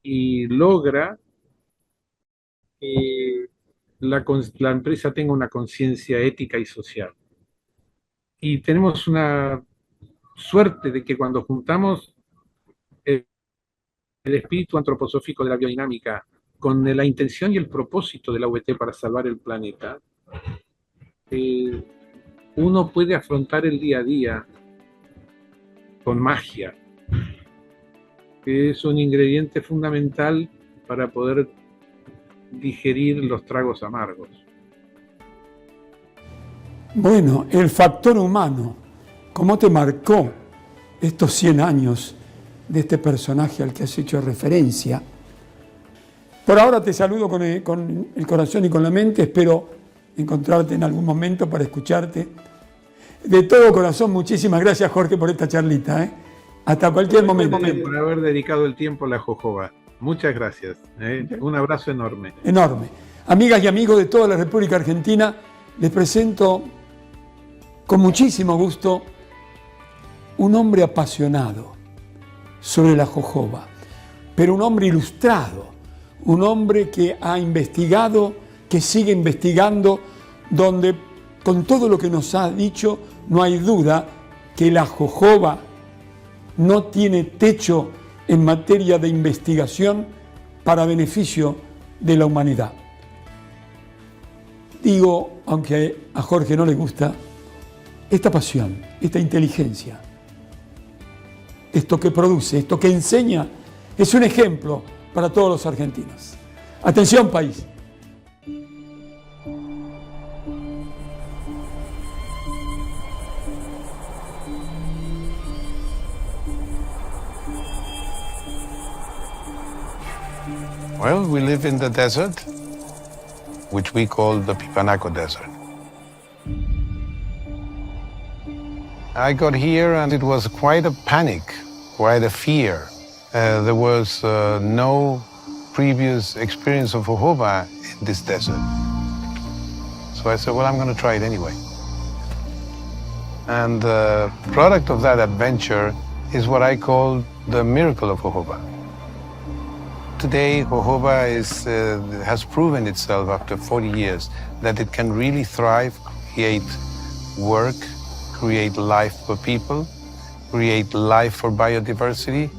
y logra que la empresa tenga una conciencia ética y social. Y tenemos una suerte de que cuando juntamos el espíritu antroposófico de la biodinámica con la intención y el propósito de la UET para salvar el planeta, uno puede afrontar el día a día con magia, que es un ingrediente fundamental para poder digerir los tragos amargos. Bueno, el factor humano, ¿cómo te marcó estos 100 años de este personaje al que has hecho referencia. Por ahora te saludo con el corazón y con la mente, espero encontrarte en algún momento para escucharte. De todo corazón, muchísimas gracias, Jorge, por esta charlita, ¿eh? Hasta cualquier momento. Por haber dedicado el tiempo a la jojoba. Muchas gracias. Un abrazo enorme. Enorme. Amigas y amigos de toda la República Argentina, les presento con muchísimo gusto un hombre apasionado sobre la jojoba, pero un hombre ilustrado, un hombre que ha investigado, que sigue investigando, donde con todo lo que nos ha dicho no hay duda que la jojoba no tiene techo en materia de investigación para beneficio de la humanidad. Digo, aunque a Jorge no le gusta, esta pasión, esta inteligencia, esto que produce, esto que enseña, es un ejemplo para todos los argentinos. Atención, país. Well, we live in the desert, which we call the Pipanaco Desert. I got here and it was quite a panic, quite a fear. There was no previous experience of jojoba in this desert. So I said, well, I'm going to try it anyway. And the product of that adventure is what I call the miracle of jojoba. Today, jojoba has proven itself after 40 years that it can really thrive, create work, create life for people, create life for biodiversity.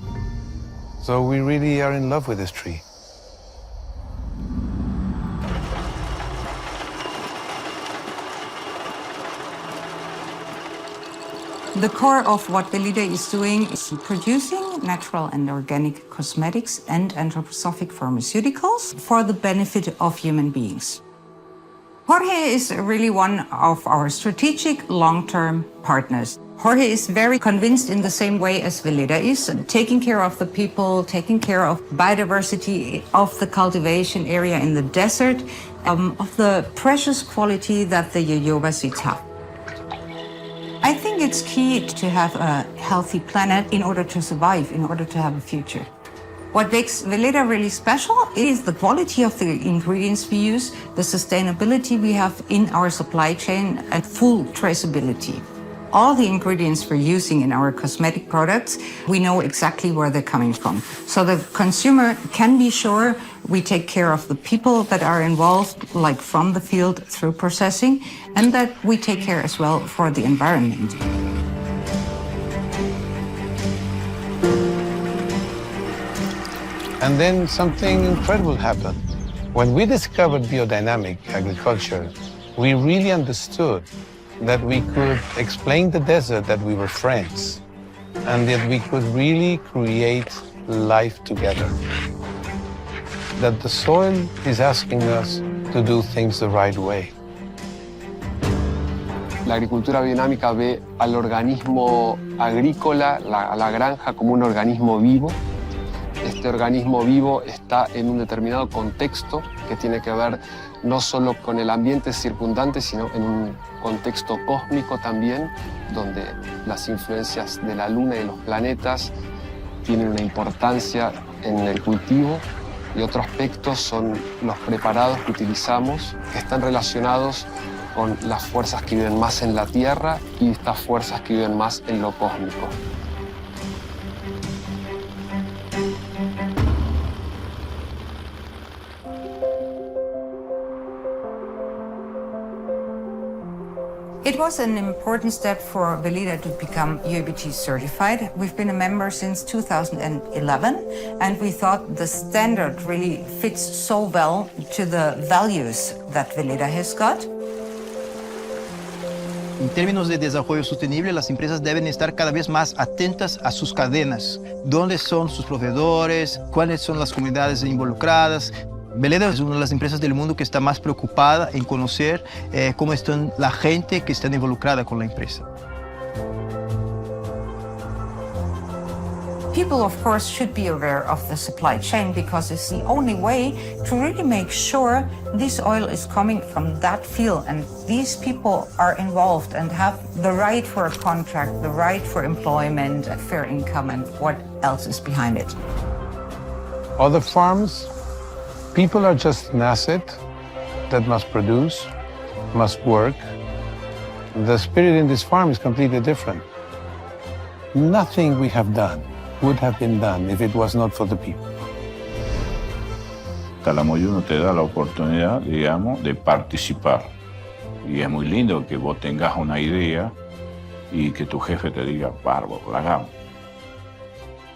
So we really are in love with this tree. The core of what Velida is doing is producing natural and organic cosmetics and anthroposophic pharmaceuticals for the benefit of human beings. Jorge is really one of our strategic long-term partners. Jorge is very convinced in the same way as Velida is, taking care of the people, taking care of biodiversity, of the cultivation area in the desert, of the precious quality that the jojoba seeds have. I think it's key to have a healthy planet in order to survive, in order to have a future. What makes Velida really special is the quality of the ingredients we use, the sustainability we have in our supply chain, and full traceability. All the ingredients we're using in our cosmetic products, we know exactly where they're coming from. So the consumer can be sure we take care of the people that are involved, like from the field through processing, and that we take care as well for the environment. And then something incredible happened. When we discovered biodynamic agriculture, we really understood that we could explain the desert that we were friends and that we could really create life together. That the soil is asking us to do things the right way. La agricultura biodinámica ve al organismo agrícola, a la granja, como un organismo vivo. Este organismo vivo está en un determinado contexto que tiene que ver no solo con el ambiente circundante, sino en un contexto cósmico también, donde las influencias de la Luna y de los planetas tienen una importancia en el cultivo. Y otro aspecto son los preparados que utilizamos, que están relacionados con las fuerzas que viven más en la Tierra y estas fuerzas que viven más en lo cósmico. It was an important step for Velida to become UABT certified. We've been a member since 2011, and we thought the standard really fits so well to the values that Velida has got. En términos de desarrollo sostenible, las empresas deben estar cada vez más atentas a sus cadenas. ¿Dónde son sus proveedores? ¿Cuáles son las comunidades involucradas? Velida es una de las empresas del mundo que está más preocupada en conocer cómo está la gente que está involucrada con la empresa. People, of course, should be aware of the supply chain because it's the only way to really make sure this oil is coming from that field and these people are involved and have the right for a contract, the right for employment, a fair income, and what else is behind it. Other farms, people are just an asset that must produce, must work. The spirit in this farm is completely different. Nothing we have done would have been done if it was not for the people. Talamoyuno te da la oportunidad, digamos, de participar. Y es muy lindo que vos tengas una idea y que tu jefe te diga, bárbaro, la hagamos.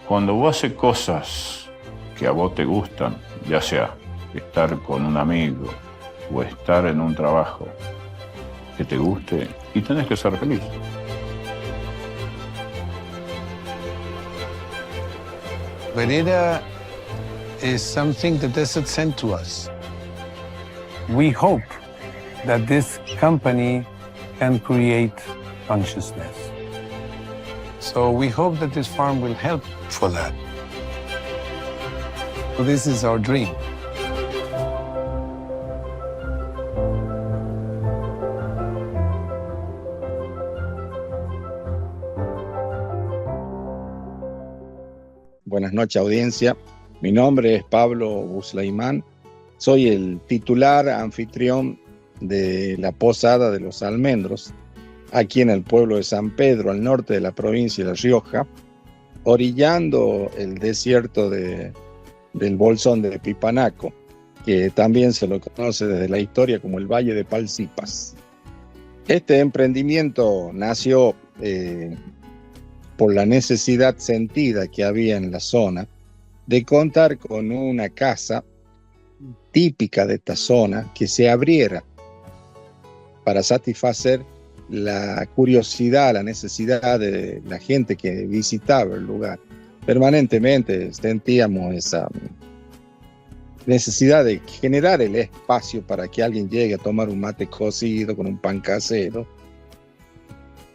Cuando vos haces cosas que a vos te gustan, ya sea estar con un amigo o estar en un trabajo que te guste, y tenés que ser feliz. Vereda is something the desert sent to us. We hope that this company can create consciousness. So we hope that this farm will help for that. So this is our dream. Buenas noches, audiencia. Mi nombre es Pablo Buslaimán. Soy el titular anfitrión de la Posada de los Almendros, aquí en el pueblo de San Pedro, al norte de la provincia de La Rioja, orillando el desierto del Bolsón de Pipanaco, que también se lo conoce desde la historia como el Valle de Palsipas. Este emprendimiento nació por la necesidad sentida que había en la zona de contar con una casa típica de esta zona que se abriera para satisfacer la curiosidad, la necesidad de la gente que visitaba el lugar. Permanentemente sentíamos esa necesidad de generar el espacio para que alguien llegue a tomar un mate cocido con un pan casero.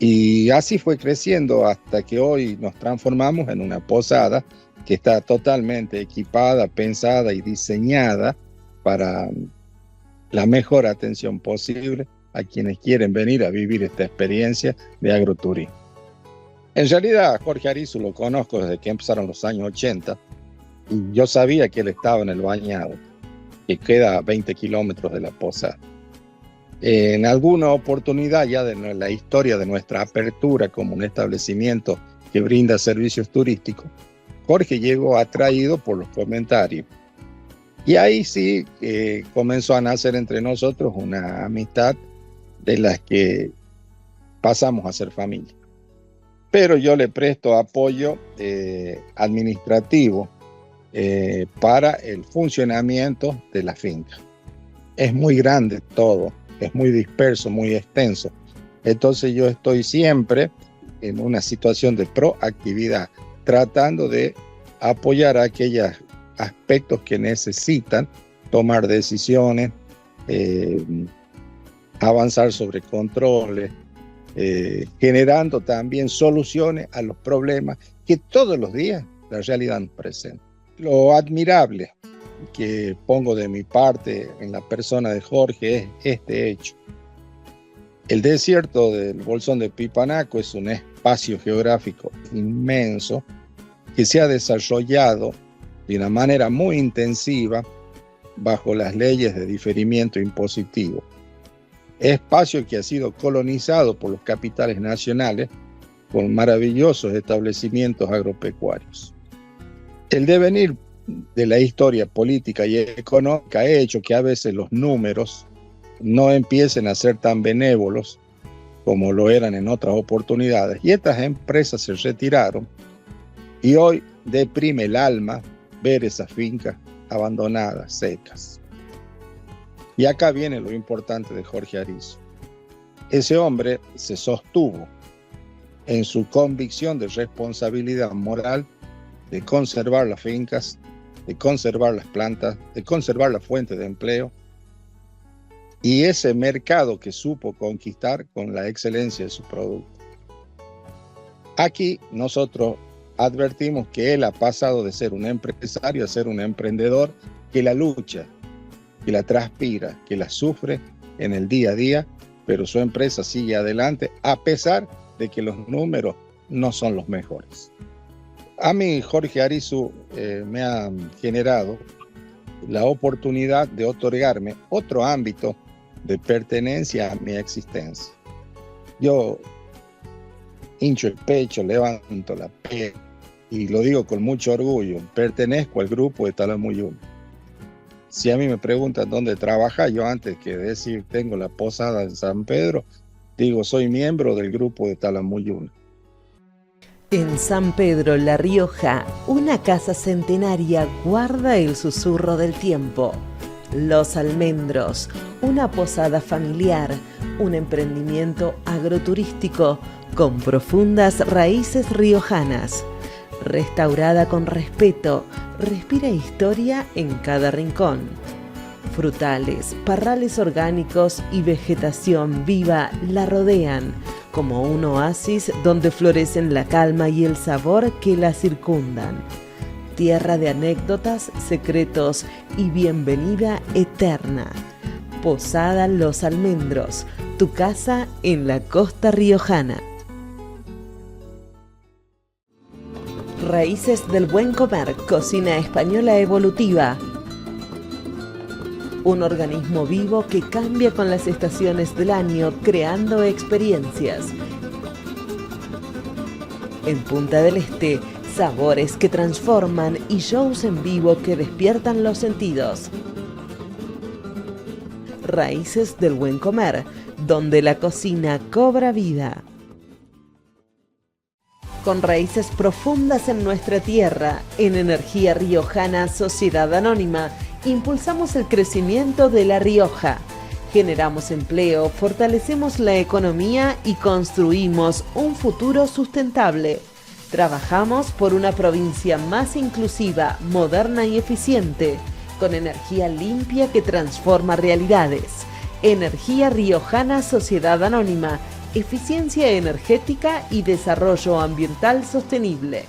Y así fue creciendo hasta que hoy nos transformamos en una posada que está totalmente equipada, pensada y diseñada para la mejor atención posible a quienes quieren venir a vivir esta experiencia de agroturismo. En realidad, a Jorge Arizu lo conozco desde que empezaron los años 80 y yo sabía que él estaba en el Bañado, que queda a 20 kilómetros de la posada. En alguna oportunidad ya de la historia de nuestra apertura como un establecimiento que brinda servicios turísticos, Jorge llegó atraído por los comentarios. Y ahí sí comenzó a nacer entre nosotros una amistad de las que pasamos a ser familia. Pero yo le presto apoyo administrativo para el funcionamiento de la finca. Es muy grande todo. Es muy disperso, muy extenso. Entonces yo estoy siempre en una situación de proactividad, tratando de apoyar a aquellos aspectos que necesitan tomar decisiones, avanzar sobre controles, generando también soluciones a los problemas que todos los días la realidad nos presenta. Lo admirable que pongo de mi parte en la persona de Jorge es este hecho. El desierto del Bolsón de Pipanaco es un espacio geográfico inmenso que se ha desarrollado de una manera muy intensiva bajo las leyes de diferimiento impositivo. Espacio que ha sido colonizado por los capitales nacionales con maravillosos establecimientos agropecuarios. El devenir de la historia política y económica ha hecho que a veces los números no empiecen a ser tan benévolos como lo eran en otras oportunidades. Y estas empresas se retiraron y hoy deprime el alma ver esas fincas abandonadas, secas. Y acá viene lo importante de Jorge Arizu. Ese hombre se sostuvo en su convicción de responsabilidad moral de conservar las fincas, de conservar las plantas, de conservar la fuente de empleo y ese mercado que supo conquistar con la excelencia de su producto. Aquí nosotros advertimos que él ha pasado de ser un empresario a ser un emprendedor que la lucha, que la transpira, que la sufre en el día a día, pero su empresa sigue adelante a pesar de que los números no son los mejores. A mí, Jorge Arizu me ha generado la oportunidad de otorgarme otro ámbito de pertenencia a mi existencia. Yo hincho el pecho, levanto la piel y lo digo con mucho orgullo, pertenezco al grupo de Talamuyunta. Si a mí me preguntan dónde trabaja, yo antes que decir tengo la posada en San Pedro, digo soy miembro del grupo de Talamuyunta. En San Pedro, La Rioja, una casa centenaria guarda el susurro del tiempo. Los Almendros, una posada familiar, un emprendimiento agroturístico con profundas raíces riojanas. Restaurada con respeto, respira historia en cada rincón. Frutales, parrales orgánicos y vegetación viva la rodean, como un oasis donde florecen la calma y el sabor que la circundan. Tierra de anécdotas, secretos y bienvenida eterna. Posada Los Almendros, tu casa en la costa riojana. Raíces del Buen Comer, cocina española evolutiva. Un organismo vivo que cambia con las estaciones del año, creando experiencias. En Punta del Este, sabores que transforman y shows en vivo que despiertan los sentidos. Raíces del Buen Comer, donde la cocina cobra vida. Con raíces profundas en nuestra tierra, en Energía Riojana Sociedad Anónima, impulsamos el crecimiento de La Rioja. Generamos empleo, fortalecemos la economía y construimos un futuro sustentable. Trabajamos por una provincia más inclusiva, moderna y eficiente, con energía limpia que transforma realidades. Energía Riojana Sociedad Anónima, eficiencia energética y desarrollo ambiental sostenible.